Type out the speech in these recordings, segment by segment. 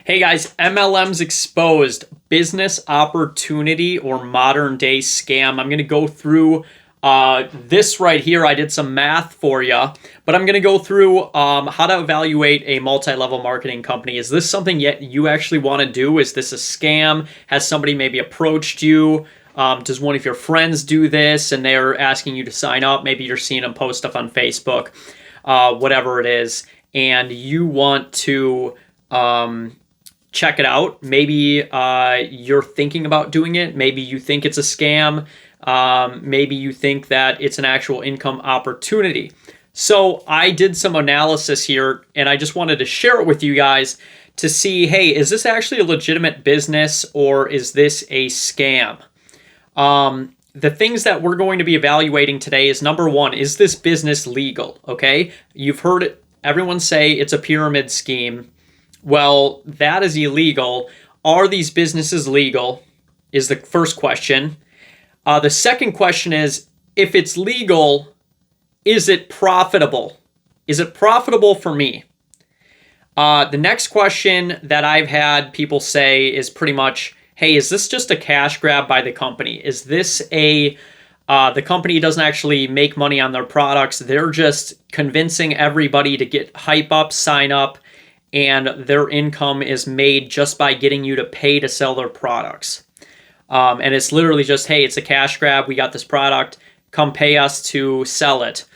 Hey guys, MLMs exposed, business opportunity or modern day scam. I'm going to go through this right here. I did some math for you, but I'm going to go through how to evaluate a multi-level marketing company. Is this something yet you actually want to do? Is this a scam? Has somebody maybe approached you? Does one of your friends do this and they're asking you to sign up? Maybe you're seeing them post stuff on Facebook, whatever it is, and you want to check it out. Maybe you're thinking about doing it. Maybe you think it's a scam. Maybe you think that it's an actual income opportunity. So I did some analysis here and I just wanted to share it with you guys to see, hey, is this actually a legitimate business or is this a scam? The things that we're going to be evaluating today is number one, is this business legal? Okay. You've heard everyone say it's a pyramid scheme. Well, that is illegal. Are these businesses legal? Is the first question. The second question is, if it's legal, is it profitable? Is it profitable for me? The next question that I've had people say is pretty much, hey, is this just a cash grab by the company? Is this the company doesn't actually make money on their products. They're just convincing everybody to get hype up, sign up, and their income is made just by getting you to pay to sell their products. And it's literally just, hey, it's a cash grab. We got this product. Come pay us to sell it.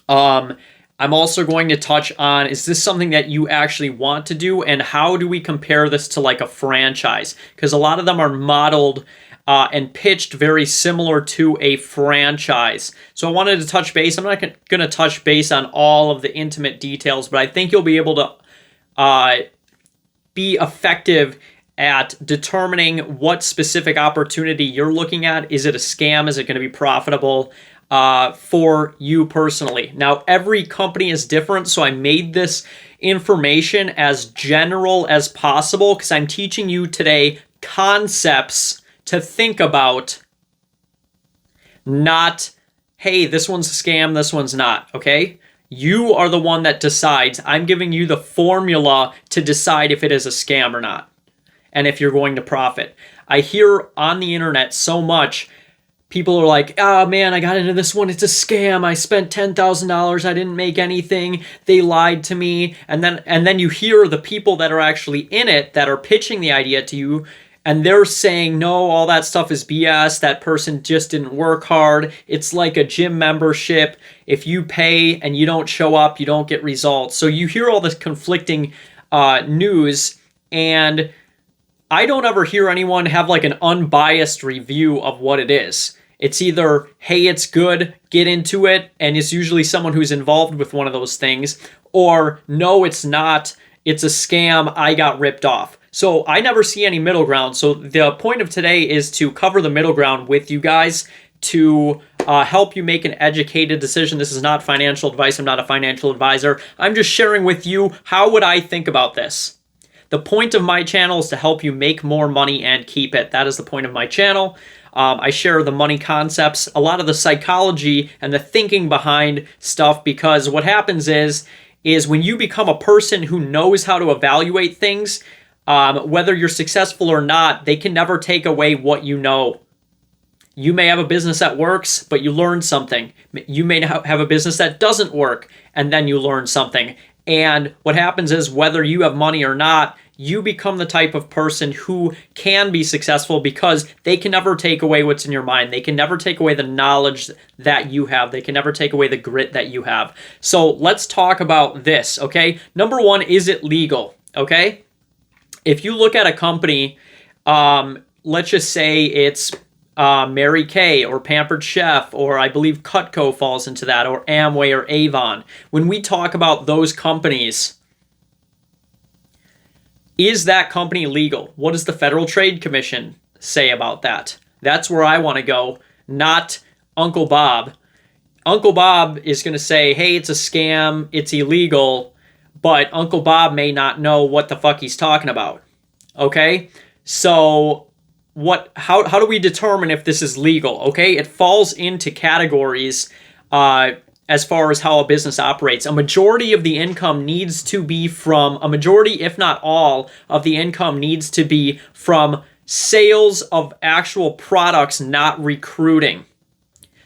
I'm also going to touch on, is this something that you actually want to do? And how do we compare this to like a franchise? Because a lot of them are modeled and pitched very similar to a franchise. So I wanted to touch base. I'm not going to touch base on all of the intimate details, but I think you'll be able to be effective at determining what specific opportunity you're looking at. Is it a scam? Is it going to be profitable for you personally? Now, every company is different, so I made this information as general as possible because I'm teaching you today concepts to think about, not, hey, this one's a scam, this one's not, okay? You are the one that decides. I'm giving you the formula to decide if it is a scam or not and if you're going to profit. I hear on the internet so much, people are like, oh man, I got into this one, it's a scam. I spent $10,000, I didn't make anything, they lied to me. And then you hear the people that are actually in it that are pitching the idea to you, and they're saying, no, all that stuff is BS. That person just didn't work hard. It's like a gym membership. If you pay and you don't show up, you don't get results. So you hear all this conflicting news, and I don't ever hear anyone have like an unbiased review of what it is. It's either, hey, it's good, get into it, and it's usually someone who's involved with one of those things, or no, it's not, it's a scam, I got ripped off. So I never see any middle ground. So the point of today is to cover the middle ground with you guys to help you make an educated decision. This is not financial advice. I'm not a financial advisor. I'm just sharing with you, how would I think about this? The point of my channel is to help you make more money and keep it. That is the point of my channel. I share the money concepts, a lot of the psychology and the thinking behind stuff, because what happens is when you become a person who knows how to evaluate things, whether you're successful or not, they can never take away what you know. You may have a business that works, but you learn something. You may have a business that doesn't work, and then you learn something. And what happens is, whether you have money or not, you become the type of person who can be successful because they can never take away what's in your mind. They can never take away the knowledge that you have. They can never take away the grit that you have. So let's talk about this, okay? Number one, is it legal, okay? If you look at a company, let's just say it's Mary Kay or Pampered Chef, or I believe Cutco falls into that, or Amway or Avon. When we talk about those companies, is that company legal? What does the Federal Trade Commission say about that? That's where I want to go, not Uncle Bob. Uncle Bob is going to say, hey, it's a scam, it's illegal, but Uncle Bob may not know what the fuck he's talking about. Okay? So how do we determine if this is legal? Okay? It falls into categories. as far as how a business operates. A majority of the income needs to be from, a majority, if not all, of the income needs to be from sales of actual products, not recruiting.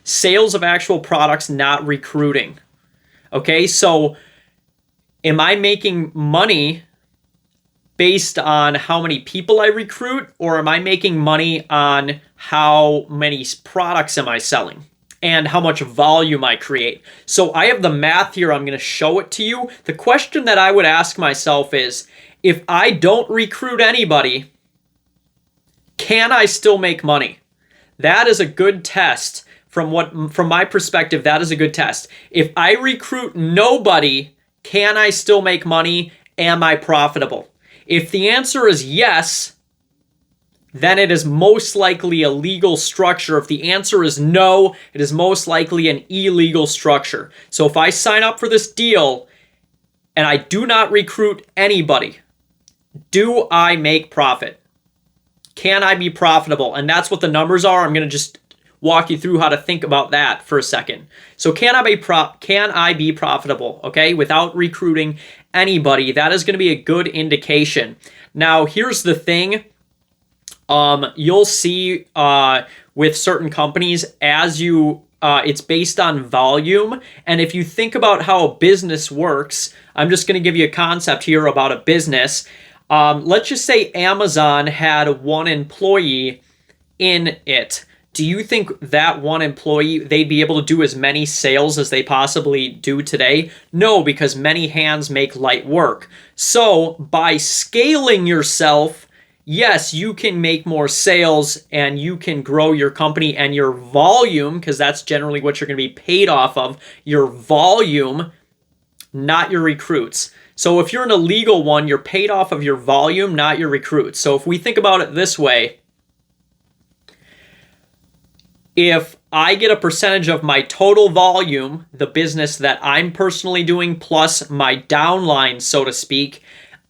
Sales of actual products, not recruiting. Okay, so am I making money based on how many people I recruit, or am I making money on how many products am I selling and how much volume I create? So I have the math here. I'm going to show it to you. The question that I would ask myself is, if I don't recruit anybody, can I still make money? That is a good test. From my perspective, that is a good test. If I recruit nobody, can I still make money? Am I profitable? If the answer is yes, then it is most likely a legal structure. If the answer is no, it is most likely an illegal structure. So if I sign up for this deal and I do not recruit anybody, do I make profit? Can I be profitable? And that's what the numbers are. I'm going to just walk you through how to think about that for a second. So can I be profitable, okay, without recruiting anybody? That is going to be a good indication. Now, here's the thing. You'll see with certain companies, as you it's based on volume. And if you think about how a business works, I'm just going to give you a concept here about a business. Let's just say Amazon had one employee in it. Do you think that one employee, they'd be able to do as many sales as they possibly do today? No, because many hands make light work. So by scaling yourself, yes, you can make more sales and you can grow your company and your volume, because that's generally what you're going to be paid off of, your volume, not your recruits. So if you're an illegal one, you're paid off of your volume, not your recruits. So if we think about it this way, if I get a percentage of my total volume, the business that I'm personally doing, plus my downline, so to speak,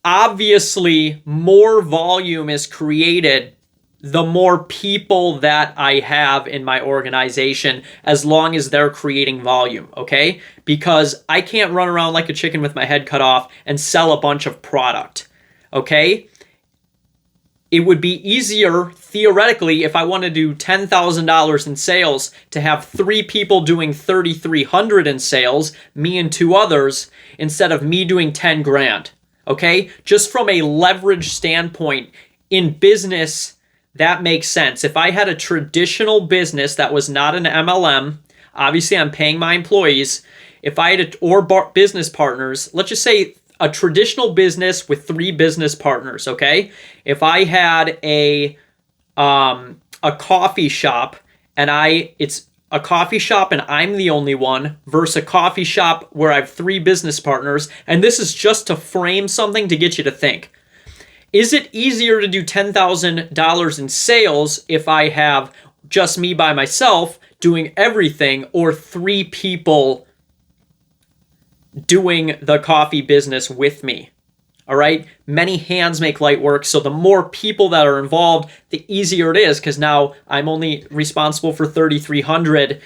obviously more volume is created the more people that I have in my organization, as long as they're creating volume, okay? Because I can't run around like a chicken with my head cut off and sell a bunch of product, okay? It would be easier, theoretically, if I want to do $10,000 in sales, to have 3 people doing $3,300 in sales, me and 2 others, instead of me doing 10 grand. Okay? Just from a leverage standpoint, in business, that makes sense. If I had a traditional business that was not an MLM, obviously I'm paying my employees. If I had business partners, let's just say a traditional business with 3 business partners, okay? If I had a coffee shop and it's a coffee shop and I'm the only one versus a coffee shop where I have 3 business partners, and this is just to frame something to get you to think. Is it easier to do $10,000 in sales if I have just me by myself doing everything, or 3 people doing the coffee business with me? All right. Many hands make light work. So the more people that are involved, the easier it is, because now I'm only responsible for 3,300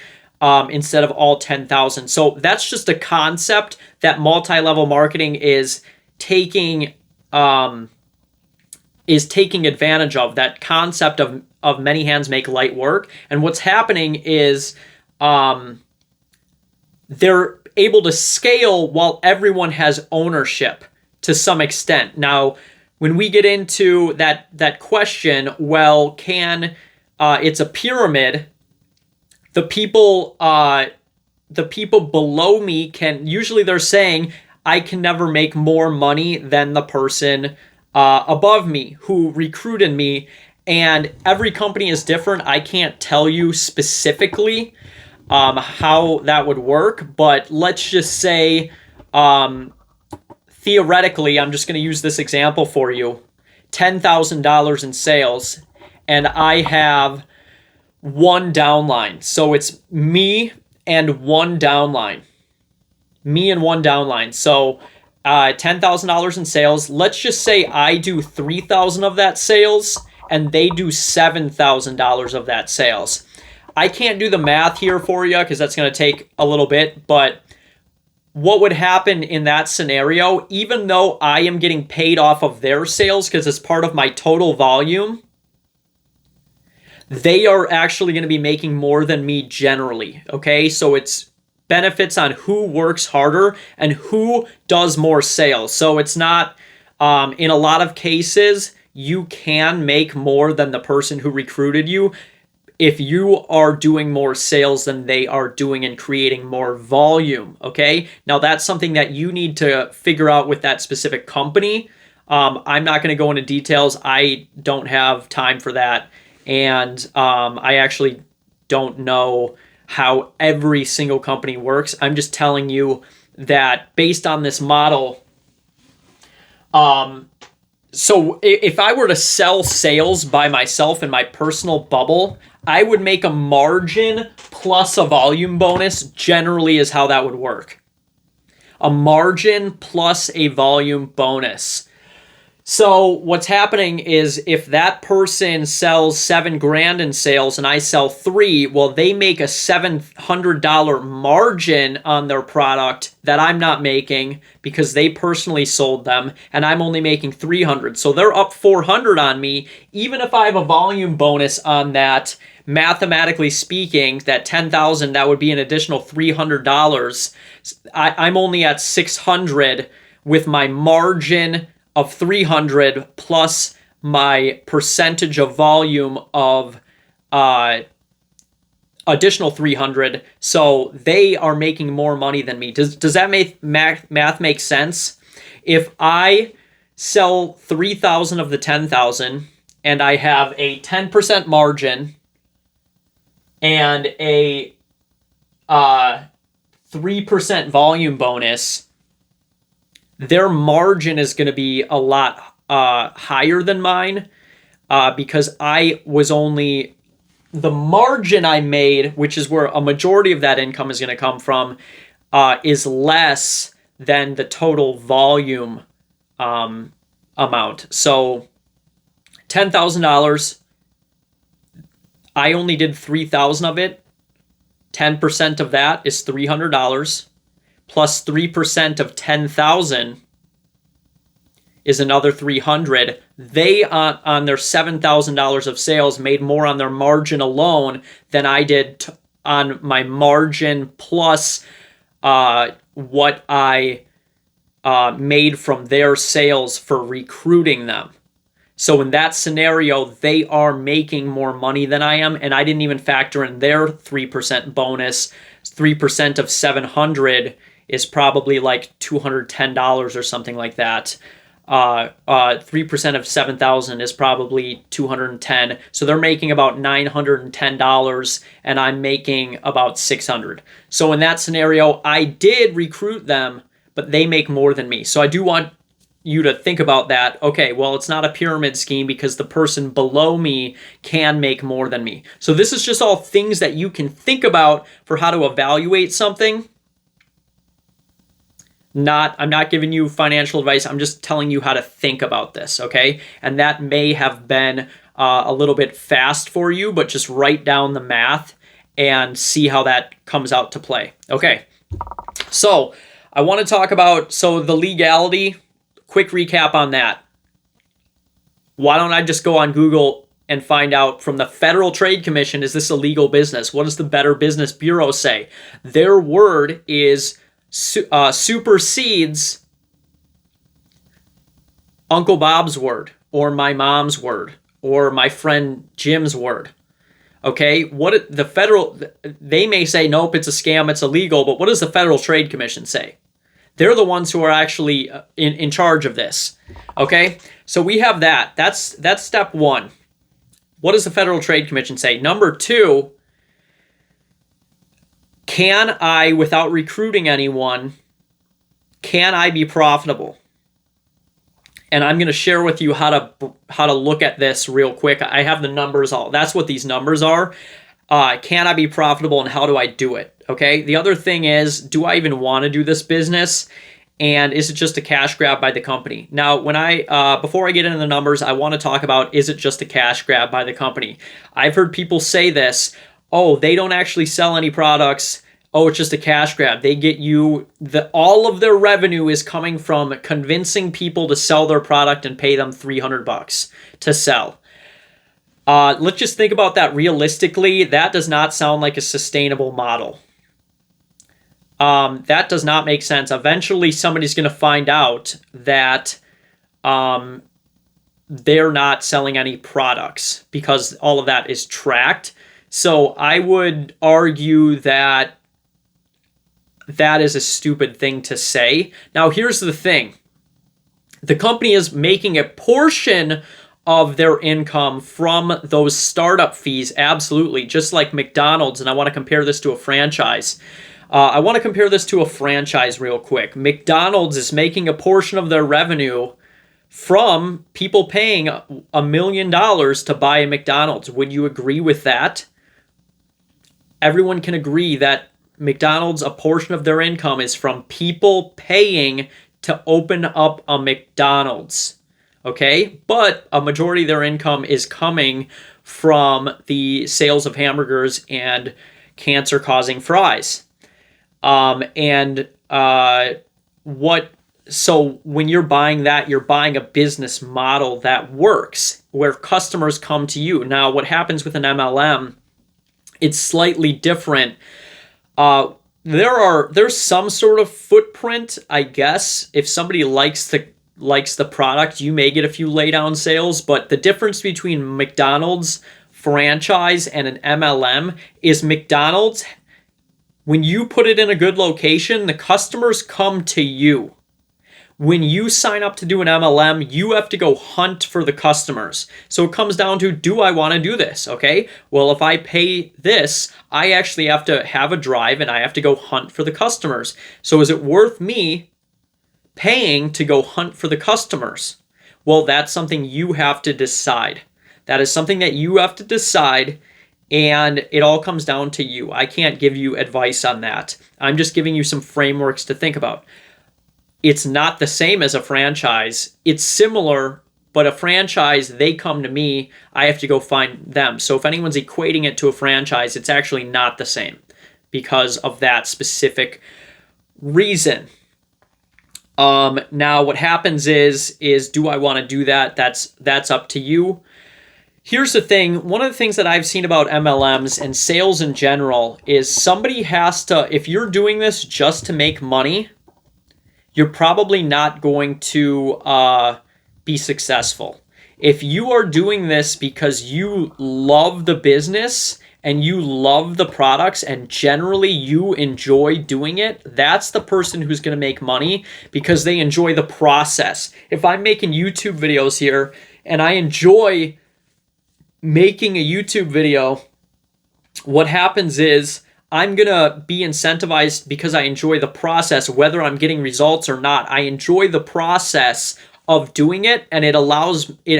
instead of all 10,000. So that's just a concept that multi-level marketing is taking advantage of. That concept of many hands make light work. And what's happening is they're able to scale while everyone has ownership to some extent. Now, when we get into that question, well, it's a pyramid. The people below me usually they're saying, I can never make more money than the person above me who recruited me. And every company is different. I can't tell you specifically how that would work, but let's just say, theoretically, I'm just going to use this example for you, $10,000 in sales, and I have 1 downline. So it's me and 1 downline. So $10,000 in sales. Let's just say I do 3,000 of that sales and they do $7,000 of that sales. I can't do the math here for you because that's going to take a little bit, but what would happen in that scenario, even though I am getting paid off of their sales because it's part of my total volume, they are actually going to be making more than me generally, okay? So it's benefits on who works harder and who does more sales. So it's not, in a lot of cases, you can make more than the person who recruited you if you are doing more sales than they are doing and creating more volume, okay? Now, that's something that you need to figure out with that specific company. I'm not going to go into details. I don't have time for that. And I actually don't know how every single company works. I'm just telling you that based on this model, so if I were to sell sales by myself in my personal bubble, I would make a margin plus a volume bonus, generally is how that would work. A margin plus a volume bonus. So what's happening is if that person sells $7,000 in sales and I sell 3, well, they make a $700 margin on their product that I'm not making because they personally sold them, and I'm only making $300. So they're up $400 on me. Even if I have a volume bonus on that, mathematically speaking, that $10,000, that would be an additional $300. I'm only at $600 with my margin of 300 plus my percentage of volume of additional 300. So they are making more money than me. Does that math make sense? If I sell 3,000 of the 10,000 and I have a 10% margin and a 3% volume bonus, their margin is going to be a lot higher than mine because I was only, the margin I made, which is where a majority of that income is going to come from, is less than the total volume amount. So $10,000, I only did 3,000 of it. 10% of that is $300. Plus 3% of 10,000 is another 300. They on their $7,000 of sales made more on their margin alone than I did on my margin plus what I made from their sales for recruiting them. So in that scenario, they are making more money than I am, and I didn't even factor in their 3% bonus. 3% of 700 is probably like $210 or something like that. 3% of 7,000 is probably 210. So they're making about $910 and I'm making about 600. So in that scenario, I did recruit them, but they make more than me. So I do want you to think about that. Okay, well, it's not a pyramid scheme because the person below me can make more than me. So this is just all things that you can think about for how to evaluate something. I'm not giving you financial advice. I'm just telling you how to think about this, okay? And that may have been a little bit fast for you, but just write down the math and see how that comes out to play. Okay, so I want to talk about, the legality, quick recap on that. Why don't I just go on Google and find out from the Federal Trade Commission, is this a legal business? What does the Better Business Bureau say? Their word is supersedes Uncle Bob's word or my mom's word or my friend Jim's word. Okay, they may say, nope, it's a scam, it's illegal, but what does the Federal Trade Commission say? They're the ones who are actually in charge of this. Okay, so we have that. That's step one. What does the Federal Trade Commission say? Number two, can I, without recruiting anyone, can I be profitable? And I'm going to share with you how to look at this real quick. I have the numbers all. That's what these numbers are. Can I be profitable and how do I do it? Okay. The other thing is, do I even want to do this business? And is it just a cash grab by the company? Now, before I get into the numbers, I want to talk about, is it just a cash grab by the company? I've heard people say this, oh, they don't actually sell any products. Oh, it's just a cash grab. They get you, all of their revenue is coming from convincing people to sell their product and pay them $300 to sell. Let's just think about that realistically. That does not sound like a sustainable model. That does not make sense. Eventually, somebody's going to find out that they're not selling any products because all of that is tracked. So I would argue that that is a stupid thing to say. Now, here's the thing. The company is making a portion of their income from those startup fees, absolutely, just like McDonald's, and I want to compare this to a franchise. I want to compare this to a franchise real quick. McDonald's is making a portion of their revenue from people paying $1 million to buy a McDonald's. Would you agree with that? Everyone can agree that McDonald's, a portion of their income is from people paying to open up a McDonald's. Okay? But a majority of their income is coming from the sales of hamburgers and cancer-causing fries. So when you're buying that, you're buying a business model that works, where customers come to you. Now, what happens with an MLM, it's slightly different. There's some sort of footprint, I guess. If somebody likes the product, you may get a few laydown sales, but the difference between McDonald's franchise and an MLM is McDonald's, when you put it in a good location, the customers come to you. When you sign up to do an MLM, you have to go hunt for the customers. So it comes down to, do I want to do this? Okay, well, if I pay this, I actually have to have a drive and I have to go hunt for the customers. So is it worth me paying to go hunt for the customers? Well, that's something you have to decide. That is something that you have to decide, and it all comes down to you. I can't give you advice on that. I'm just giving you some frameworks to think about. It's not the same as a franchise. It's similar, but a franchise, they come to me, I have to go find them. So if anyone's equating it to a franchise, it's actually not the same because of that specific reason. Now what happens is do I want to do that? That's up to you. Here's the thing. One of the things that I've seen about MLMs and sales in general is somebody has to, if you're doing this just to make money, you're probably not going to be successful. If you are doing this because you love the business and you love the products and generally you enjoy doing it, that's the person who's going to make money because they enjoy the process. If I'm making YouTube videos here and I enjoy making a YouTube video, what happens is I'm going to be incentivized because I enjoy the process, whether I'm getting results or not. I enjoy the process of doing it, and it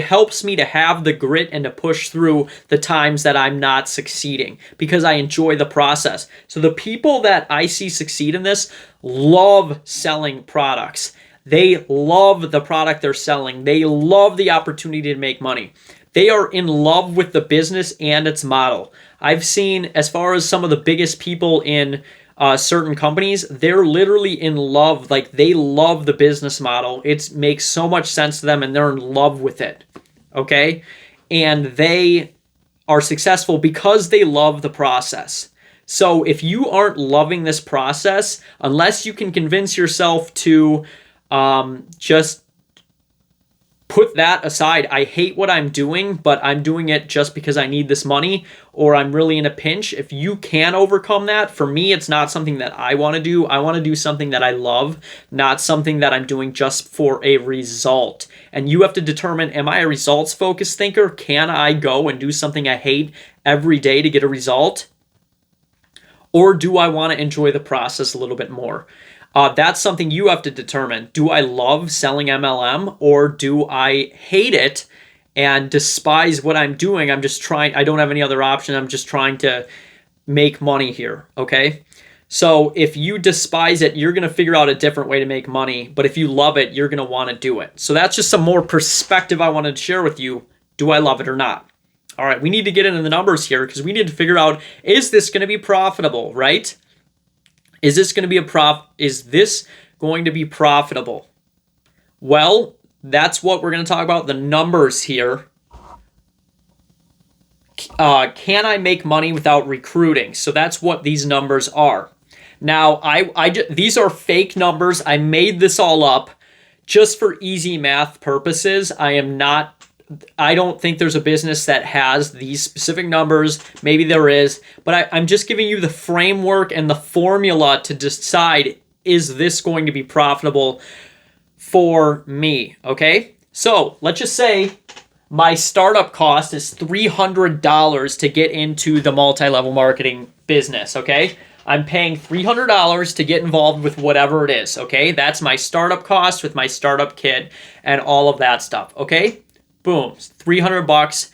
helps me to have the grit and to push through the times that I'm not succeeding because I enjoy the process. So the people that I see succeed in this love selling products. They love the product they're selling. They love the opportunity to make money. They are in love with the business and its model. I've seen, as far as some of the biggest people in certain companies, they're literally in love. Like, they love the business model. It makes so much sense to them, and they're in love with it. Okay? And they are successful because they love the process. So if you aren't loving this process, unless you can convince yourself to just put that aside, I hate what I'm doing, but I'm doing it just because I need this money, or I'm really in a pinch. If you can overcome that, for me, it's not something that I want to do. I want to do something that I love, not something that I'm doing just for a result. And you have to determine, am I a results-focused thinker? Can I go and do something I hate every day to get a result? Or do I want to enjoy the process a little bit more? That's something you have to determine. Do I love selling MLM, or do I hate it and despise what I'm doing? I don't have any other option. I'm just trying to make money here, okay? So if you despise it, you're going to figure out a different way to make money. But if you love it, you're going to want to do it. So that's just some more perspective I wanted to share with you. Do I love it or not? All right, we need to get into the numbers here because we need to figure out, is this going to be profitable, right? Is this going to be profitable? Well, that's what we're going to talk about, the numbers here. Can I make money without recruiting? So that's what these numbers are. Now, these are fake numbers. I made this all up just for easy math purposes. I don't think there's a business that has these specific numbers. Maybe there is, but I'm just giving you the framework and the formula to decide, is this going to be profitable for me? Okay, so let's just say my startup cost is $300 to get into the multi-level marketing business, okay? I'm paying $300 to get involved with whatever it is, okay? That's my startup cost with my startup kit and all of that stuff, okay? Boom, $300.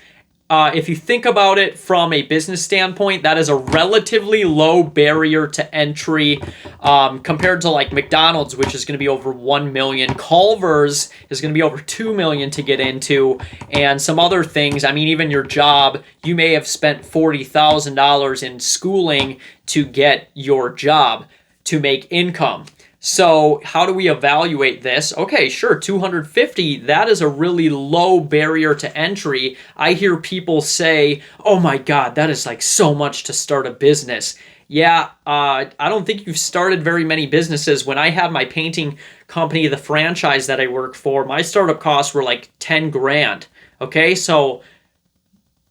If you think about it from a business standpoint, that is a relatively low barrier to entry compared to like McDonald's, which is going to be over 1 million. Culver's is going to be over 2 million to get into, and some other things. I mean, even your job, you may have spent $40,000 in schooling to get your job to make income. So how do we evaluate this? Okay, sure, 250, that is a really low barrier to entry. I hear people say, oh my God, that is like so much to start a business. Yeah, I don't think you've started very many businesses. When I had my painting company, the franchise that I work for, my startup costs were like 10 grand. Okay, so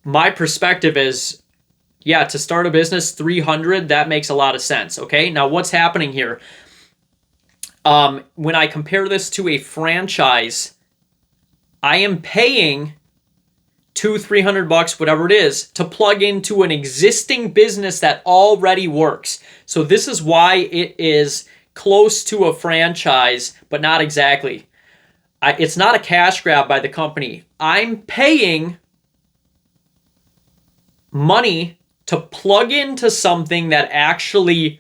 my perspective is, yeah, to start a business, 300, that makes a lot of sense. Okay, now what's happening here? When I compare this to a franchise, I am paying $200-300, whatever it is, to plug into an existing business that already works. So this is why it is close to a franchise, but not exactly. It's not a cash grab by the company. I'm paying money to plug into something that actually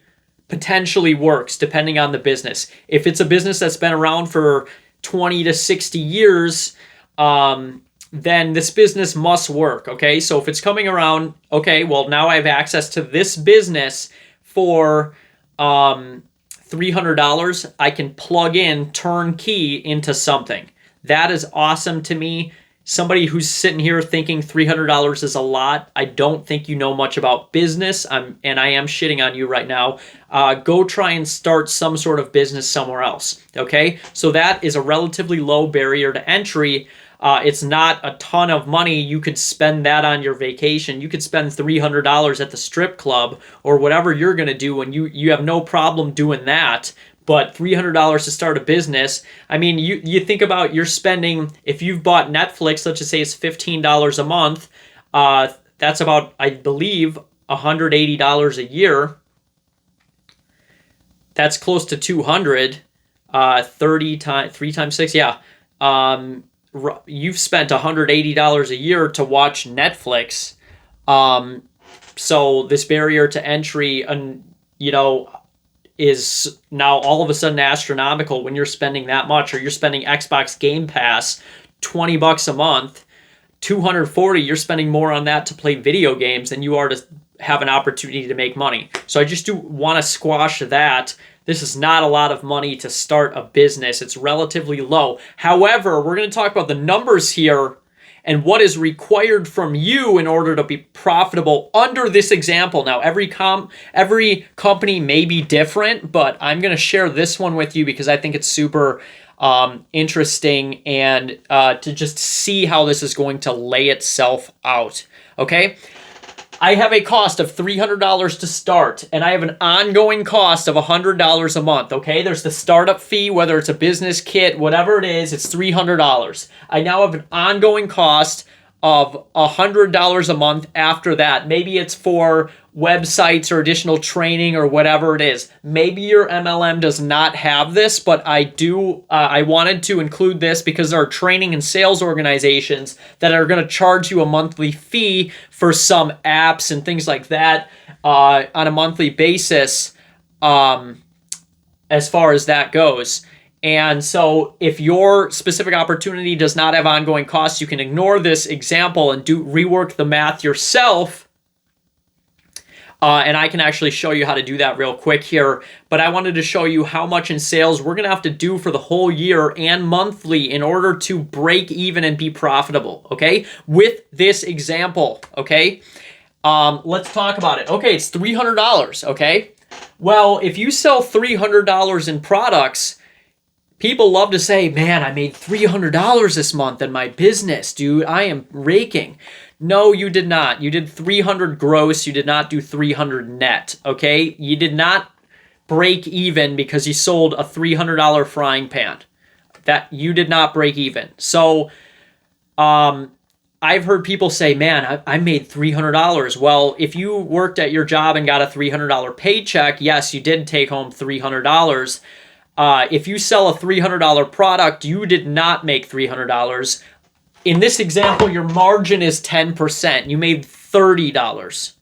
potentially works depending on the business. If it's a business that's been around for 20 to 60 years, then this business must work, okay? So if it's coming around, okay, well, now I have access to this business for $300. I can plug in turnkey into something. That is awesome to me. Somebody who's sitting here thinking $300 is a lot, I don't think you know much about business, and I am shitting on you right now. Go try and start some sort of business somewhere else, okay? So that is a relatively low barrier to entry. It's not a ton of money. You could spend that on your vacation. You could spend $300 at the strip club or whatever you're going to do, and you have no problem doing that. But $300 to start a business, I mean, you think about you're spending, if you've bought Netflix, let's just say it's $15 a month, that's about, I believe, $180 a year. That's close to 200, 3 times 6, yeah. You've spent $180 a year to watch Netflix. So this barrier to entry, is now all of a sudden astronomical when you're spending that much, or you're spending Xbox Game Pass $20 a month, $240, you're spending more on that to play video games than you are to have an opportunity to make money. So I just do want to squash that. This is not a lot of money to start a business. It's relatively low. However, we're going to talk about the numbers here and what is required from you in order to be profitable under this example. Now, every company may be different, but I'm going to share this one with you because I think it's super interesting, and to just see how this is going to lay itself out, okay? I have a cost of $300 to start, and I have an ongoing cost of $100 a month, okay? There's the startup fee, whether it's a business kit, whatever it is, it's $300. I now have an ongoing cost of $100 a month after that. Maybe it's for websites or additional training or whatever it is. Maybe your MLM does not have this, but I do. I wanted to include this because there are training and sales organizations that are going to charge you a monthly fee for some apps and things like that on a monthly basis, as far as that goes. And so if your specific opportunity does not have ongoing costs, you can ignore this example and rework the math yourself. And I can actually show you how to do that real quick here. But I wanted to show you how much in sales we're going to have to do for the whole year and monthly in order to break even and be profitable, okay? With this example, okay? Let's talk about it. Okay, it's $300, okay? Well, if you sell $300 in products, people love to say, man, I made $300 this month in my business, dude. I am raking. No, you did not. You did 300 gross. You did not do 300 net, okay? You did not break even because you sold a $300 frying pan. That you did not break even. So I've heard people say, man, I made $300. Well, if you worked at your job and got a $300 paycheck, yes, you did take home $300. If you sell a $300 product, you did not make $300. In this example, your margin is 10%. You made $30.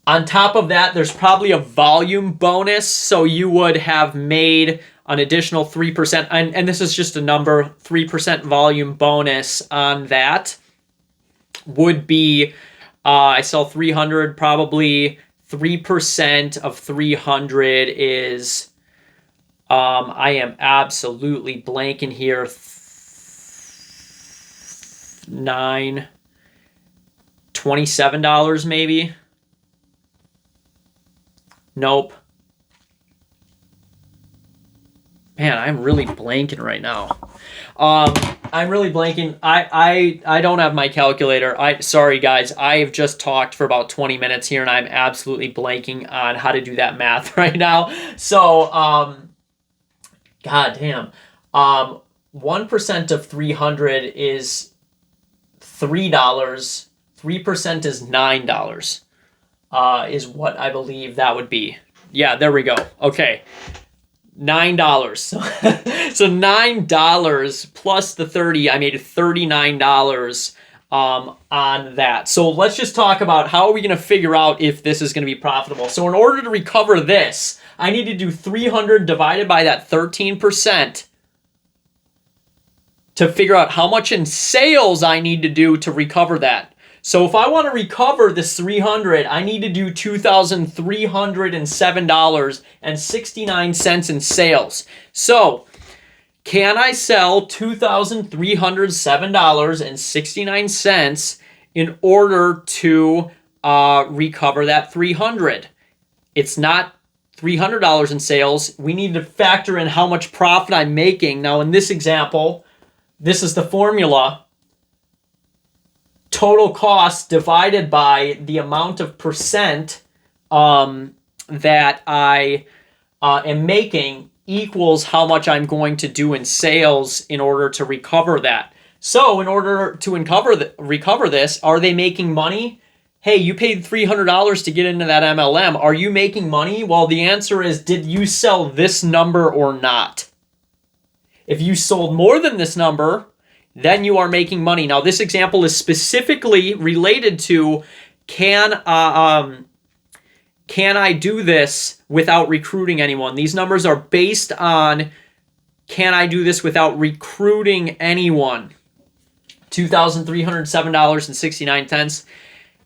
On top of that, there's probably a volume bonus, so you would have made an additional 3%, and this is just a number, 3% volume bonus on that would be, I sell 300, probably 3% of 300 is, I am absolutely blanking here, $27 maybe. Nope. Man, I'm really blanking right now. I'm really blanking. I don't have my calculator. Sorry guys. I have just talked for about 20 minutes here and I'm absolutely blanking on how to do that math right now. So, god damn. 1% of 300 is $3. 3% is $9. Is what I believe that would be. Yeah, there we go. Okay. $9. So $9 plus the 30, I made $39 on that. So let's just talk about how are we going to figure out if this is going to be profitable. So in order to recover this, I need to do 300 divided by that 13% to figure out how much in sales I need to do to recover that. So if I want to recover this 300, I need to do $2,307.69 in sales. So can I sell $2,307.69 in order to recover that 300? It's not $300 in sales. We need to factor in how much profit I'm making. Now in this example, this is the formula. Total cost divided by the amount of percent that I am making equals how much I'm going to do in sales in order to recover that. So in order to recover this, are they making money? Hey, you paid $300 to get into that MLM. Are you making money? Well, the answer is, did you sell this number or not? If you sold more than this number, then you are making money. Now, this example is specifically related to can I do this without recruiting anyone? These numbers are based on can I do this without recruiting anyone? $2,307.69.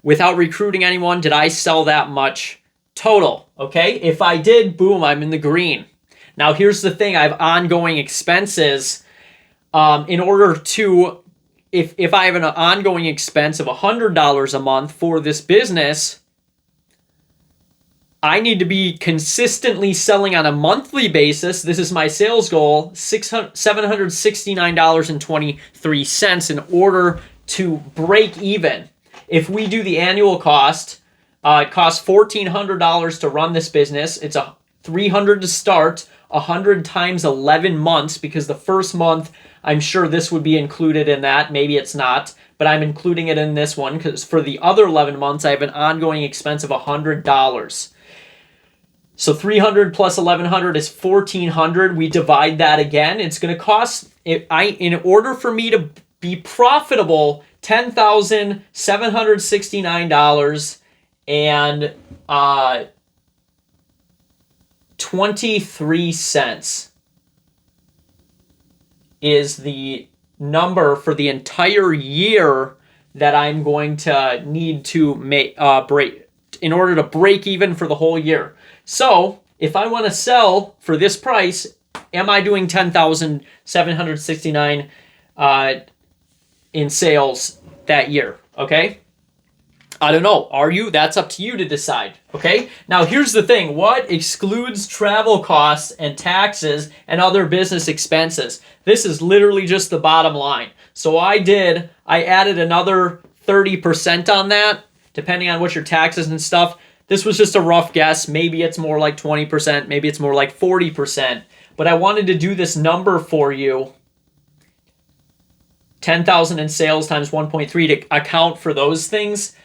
Without recruiting anyone, did I sell that much total? Okay, if I did, boom, I'm in the green. Now, here's the thing. I have ongoing expenses. In order to, if I have an ongoing expense of $100 a month for this business, I need to be consistently selling on a monthly basis. This is my sales goal, $769.23 in order to break even. If we do the annual cost, it costs $1,400 to run this business. It's $300 to start, 100 times 11 months, because the first month, I'm sure this would be included in that. Maybe it's not, but I'm including it in this one because for the other 11 months, I have an ongoing expense of $100. So 300 plus 1,100 is 1,400. We divide that again. It's going to cost, in order for me to be profitable, $10,769 and 23 cents. is the number for the entire year that I'm going to need to make break in order to break even for the whole year. So if I want to sell for this price, am I doing 10,769 in sales that year? Okay. I don't know. Are you? That's up to you to decide. Okay. Now here's the thing. What excludes travel costs and taxes and other business expenses? This is literally just the bottom line. So I added another 30% on that, depending on what your taxes and stuff. This was just a rough guess. Maybe it's more like 20%. Maybe it's more like 40%. But I wanted to do this number for you. 10,000 in sales times 1.3 to account for those things.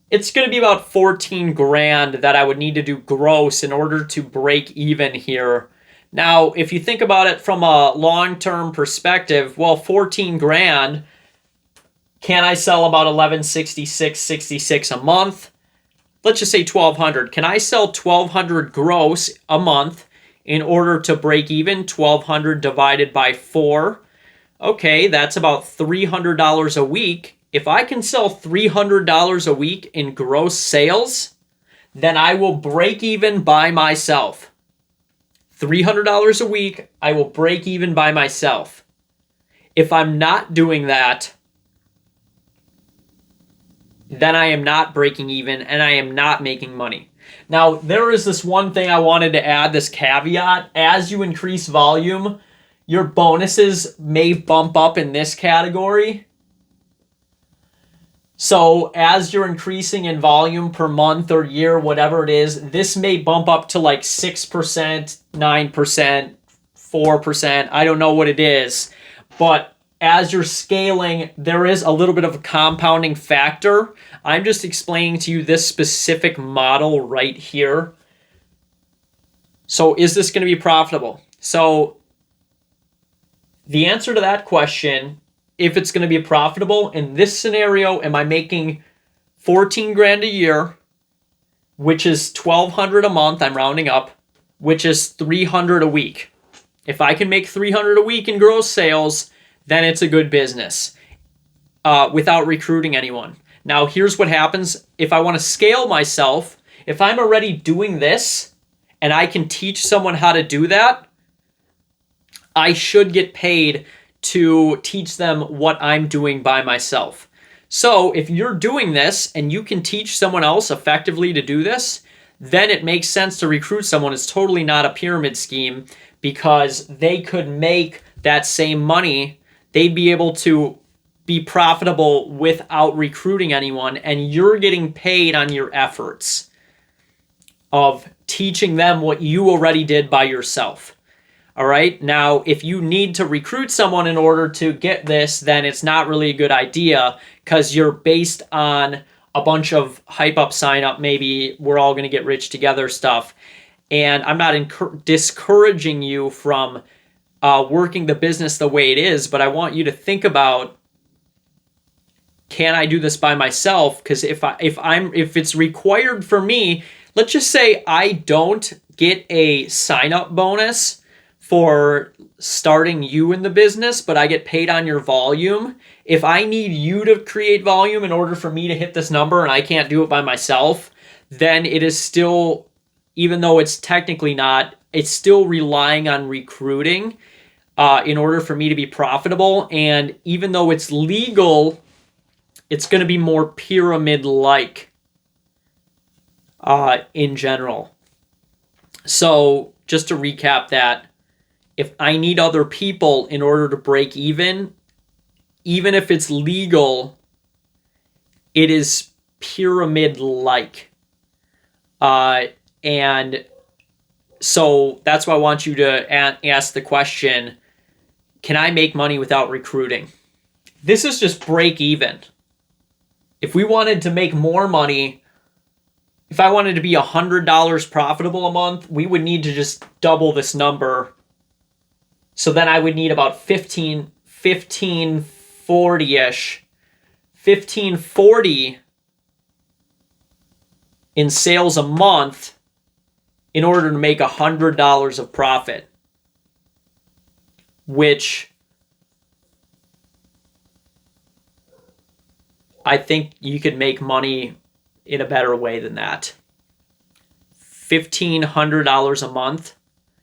It's going to be about 14 grand that I would need to do gross in order to break even here. Now, if you think about it from a long-term perspective, well, 14 grand, can I sell about 1166 a month? Let's just say 1,200. Can I sell 1,200 gross a month in order to break even? 1,200 divided by 4. Okay, that's about $300 a week. If I can sell $300 a week in gross sales, then I will break even by myself. $300 a week, I will break even by myself. If I'm not doing that, then I am not breaking even and I am not making money. Now, there is this one thing I wanted to add, this caveat. As you increase volume, your bonuses may bump up in this category. So as you're increasing in volume per month or year, whatever it is, this may bump up to like 6%, 9%, 4%. I don't know what it is. But as you're scaling, there is a little bit of a compounding factor. I'm just explaining to you this specific model right here. So is this going to be profitable? So the answer to that question, if it's going to be profitable in this scenario, am I making 14 grand a year, which is 1,200 a month, I'm rounding up, which is 300 a week. If I can make 300 a week in gross sales, then it's a good business without recruiting anyone. Now, here's what happens if I want to scale myself. If I'm already doing this and I can teach someone how to do that, I should get paid to teach them what I'm doing by myself. So if you're doing this and you can teach someone else effectively to do this, then it makes sense to recruit someone. It's totally not a pyramid scheme because they could make that same money. They'd be able to be profitable without recruiting anyone, and you're getting paid on your efforts of teaching them what you already did by yourself. All right. Now, if you need to recruit someone in order to get this, then it's not really a good idea because you're based on a bunch of hype up, sign up, maybe we're all going to get rich together stuff. And I'm not discouraging you from working the business the way it is, but I want you to think about, can I do this by myself? Because if it's required for me, let's just say I don't get a sign up bonus for starting you in the business, but I get paid on your volume. If I need you to create volume in order for me to hit this number and I can't do it by myself, then it is still, even though it's technically not, it's still relying on recruiting in order for me to be profitable. And even though it's legal, it's going to be more pyramid-like in general. So just to recap that, if I need other people in order to break even if it's legal, it is pyramid-like. And so that's why I want you to ask the question, can I make money without recruiting? This is just break even. If we wanted to make more money, if I wanted to be $100 profitable a month, we would need to just double this number. So then I would need about 1540-ish, 1540 in sales a month in order to make $100 of profit, which I think you could make money in a better way than that. $1,500 a month.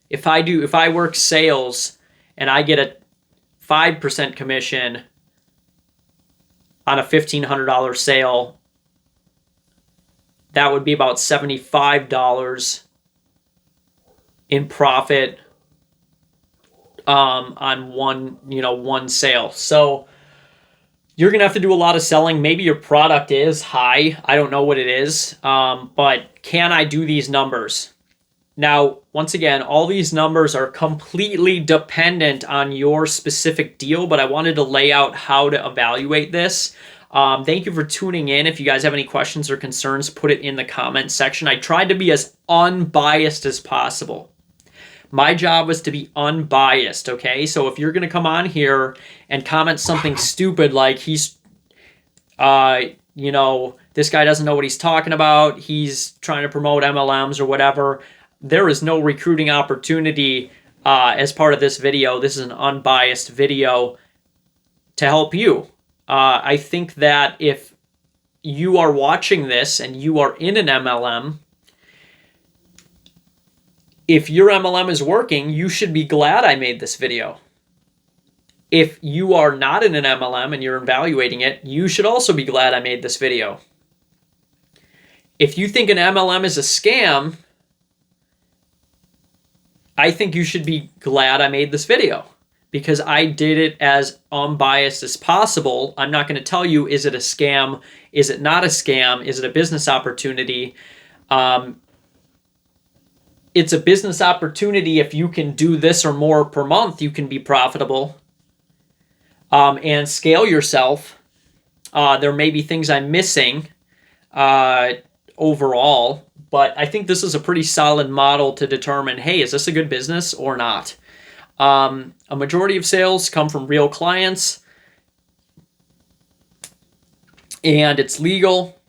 If I work sales and I get a 5% commission on a $1,500 sale, that would be about $75 in profit on one sale. So you're going to have to do a lot of selling. Maybe your product is high. I don't know what it is. But can I do these numbers? Now, once again, all these numbers are completely dependent on your specific deal, but I wanted to lay out how to evaluate this. Thank you for tuning in. If you guys have any questions or concerns, put it in the comment section. I tried to be as unbiased as possible. My job was to be unbiased, okay? So if you're going to come on here and comment something stupid like this guy doesn't know what he's talking about, he's trying to promote MLMs or whatever, there is no recruiting opportunity as part of this video. This is an unbiased video to help you. I think that if you are watching this and you are in an MLM, if your MLM is working, you should be glad I made this video. If you are not in an MLM and you're evaluating it, you should also be glad I made this video. If you think an MLM is a scam, I think you should be glad I made this video because I did it as unbiased as possible. I'm not going to tell you, is it a scam? Is it not a scam? Is it a business opportunity? It's a business opportunity. If you can do this or more per month, you can be profitable and scale yourself. There may be things I'm missing overall, but I think this is a pretty solid model to determine, hey, is this a good business or not? A majority of sales come from real clients, and it's legal.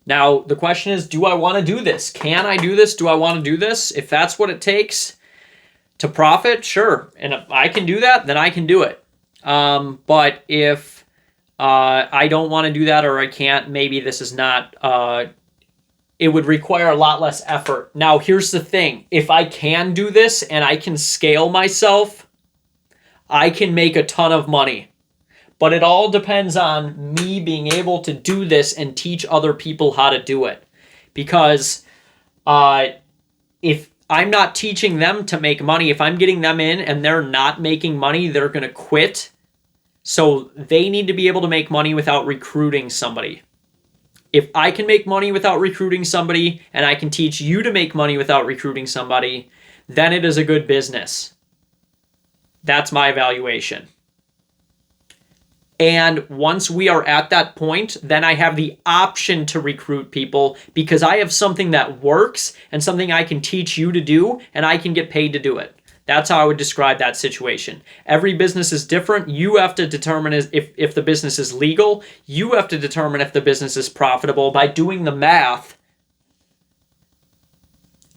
Now, the question is, do I want to do this? Can I do this? Do I want to do this? If that's what it takes to profit, sure. And if I can do that, then I can do it. But if I don't want to do that or I can't, maybe this is not, it would require a lot less effort. Now, here's the thing. If I can do this and I can scale myself, I can make a ton of money. But it all depends on me being able to do this and teach other people how to do it. Because if I'm not teaching them to make money, if I'm getting them in and they're not making money, they're going to quit. So they need to be able to make money without recruiting somebody. If I can make money without recruiting somebody and I can teach you to make money without recruiting somebody, then it is a good business. That's my evaluation. And once we are at that point, then I have the option to recruit people because I have something that works and something I can teach you to do and I can get paid to do it. That's how I would describe that situation. Every business is different. You have to determine if the business is legal. You have to determine if the business is profitable by doing the math.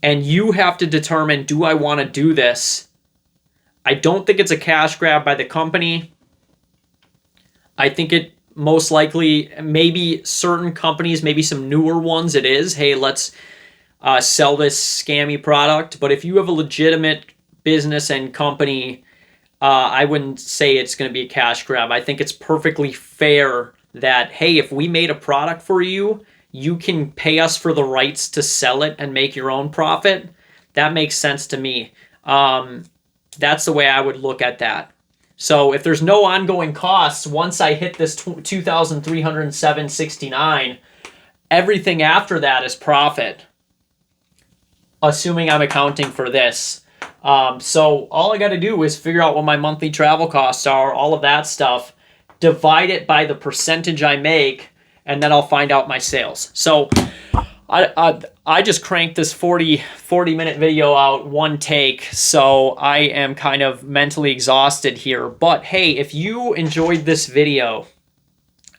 And you have to determine, do I want to do this? I don't think it's a cash grab by the company. I think it most likely, maybe certain companies, maybe some newer ones, it is, hey, let's sell this scammy product. But if you have a legitimate business and company, I wouldn't say it's going to be a cash grab. I think it's perfectly fair that, hey, if we made a product for you, you can pay us for the rights to sell it and make your own profit. That makes sense to me. That's the way I would look at that. So if there's no ongoing costs, once I hit this 2,307.69, everything after that is profit, assuming I'm accounting for this. So all I got to do is figure out what my monthly travel costs are, all of that stuff, divide it by the percentage I make, and then I'll find out my sales. So I just cranked this 40-minute video out one take, so I am kind of mentally exhausted here. But hey, if you enjoyed this video,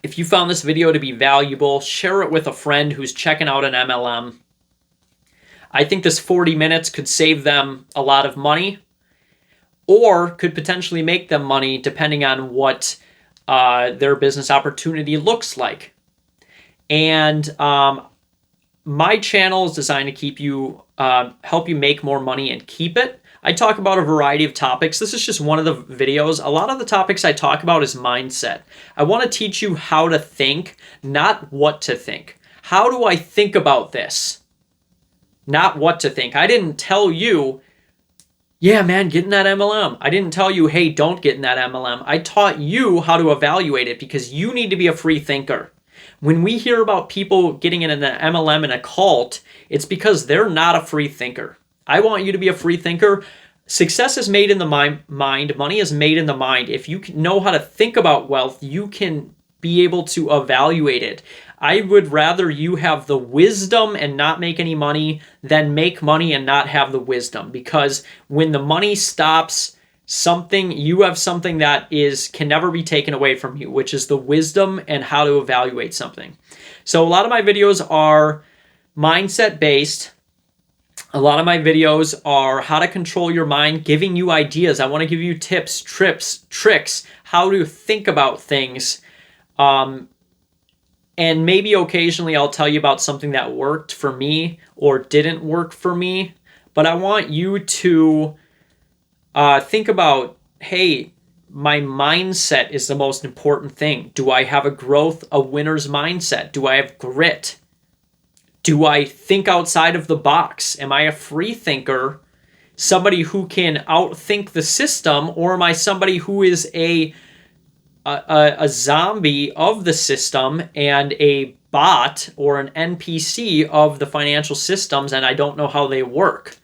if you found this video to be valuable, share it with a friend who's checking out an MLM. I think this 40 minutes could save them a lot of money or could potentially make them money depending on what their business opportunity looks like. And my channel is designed to keep you, help you make more money and keep it. I talk about a variety of topics. This is just one of the videos. A lot of the topics I talk about is mindset. I want to teach you how to think, not what to think. How do I think about this? Not what to think. I didn't tell you, yeah, man, get in that MLM. I didn't tell you, hey, don't get in that MLM. I taught you how to evaluate it because you need to be a free thinker. When we hear about people getting in an MLM and a cult, it's because they're not a free thinker. I want you to be a free thinker. Success is made in the mind. Money is made in the mind. If you know how to think about wealth, you can be able to evaluate it. I would rather you have the wisdom and not make any money than make money and not have the wisdom. Because when the money stops, you have something that can never be taken away from you, which is the wisdom and how to evaluate something. So a lot of my videos are mindset based. A lot of my videos are how to control your mind, giving you ideas. I want to give you tips, tricks, how to think about things. And maybe occasionally I'll tell you about something that worked for me or didn't work for me. But I want you to think about, hey, my mindset is the most important thing. Do I have a winner's mindset? Do I have grit? Do I think outside of the box? Am I a free thinker, somebody who can outthink the system, or am I somebody who is a zombie of the system and a bot or an NPC of the financial systems, and I don't know how they work?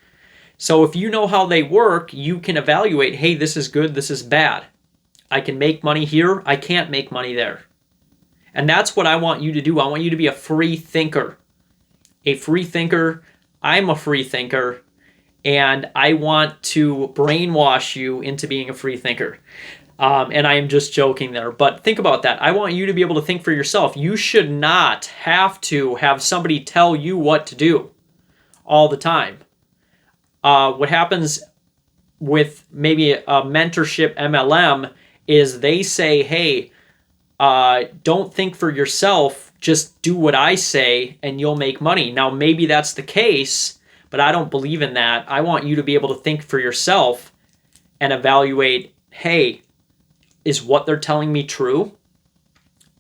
So if you know how they work, you can evaluate, hey, this is good, this is bad. I can make money here, I can't make money there. And that's what I want you to do. I want you to be a free thinker. A free thinker. I'm a free thinker. And I want to brainwash you into being a free thinker. And I am just joking there. But think about that. I want you to be able to think for yourself. You should not have to have somebody tell you what to do all the time. What happens with maybe a mentorship MLM is they say, hey, don't think for yourself, just do what I say and you'll make money. Now, maybe that's the case, but I don't believe in that. I want you to be able to think for yourself and evaluate, hey, is what they're telling me true?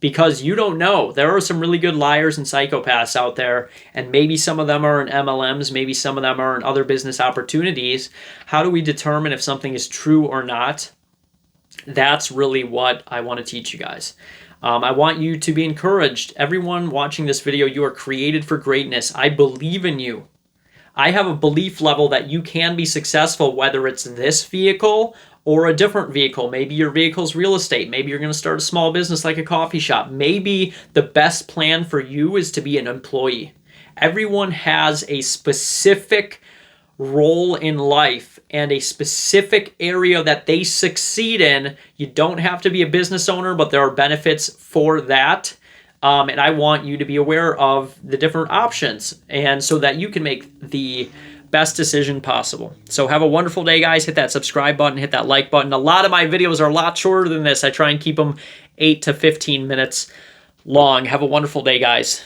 Because you don't know. There are some really good liars and psychopaths out there, and maybe some of them are in MLMs, maybe some of them are in other business opportunities. How do we determine if something is true or not? That's really what I want to teach you guys. I want you to be encouraged. Everyone watching this video, you are created for greatness. I believe in you. I have a belief level that you can be successful, whether it's this vehicle or a different vehicle. Maybe your vehicle's real estate. Maybe you're going to start a small business like a coffee shop. Maybe the best plan for you is to be an employee. Everyone has a specific role in life and a specific area that they succeed in. You don't have to be a business owner, but there are benefits for that. And I want you to be aware of the different options, and so that you can make the best decision possible. So have a wonderful day, guys. Hit that subscribe button, hit that like button. A lot of my videos are a lot shorter than this. I try and keep them 8 to 15 minutes long. Have a wonderful day, guys.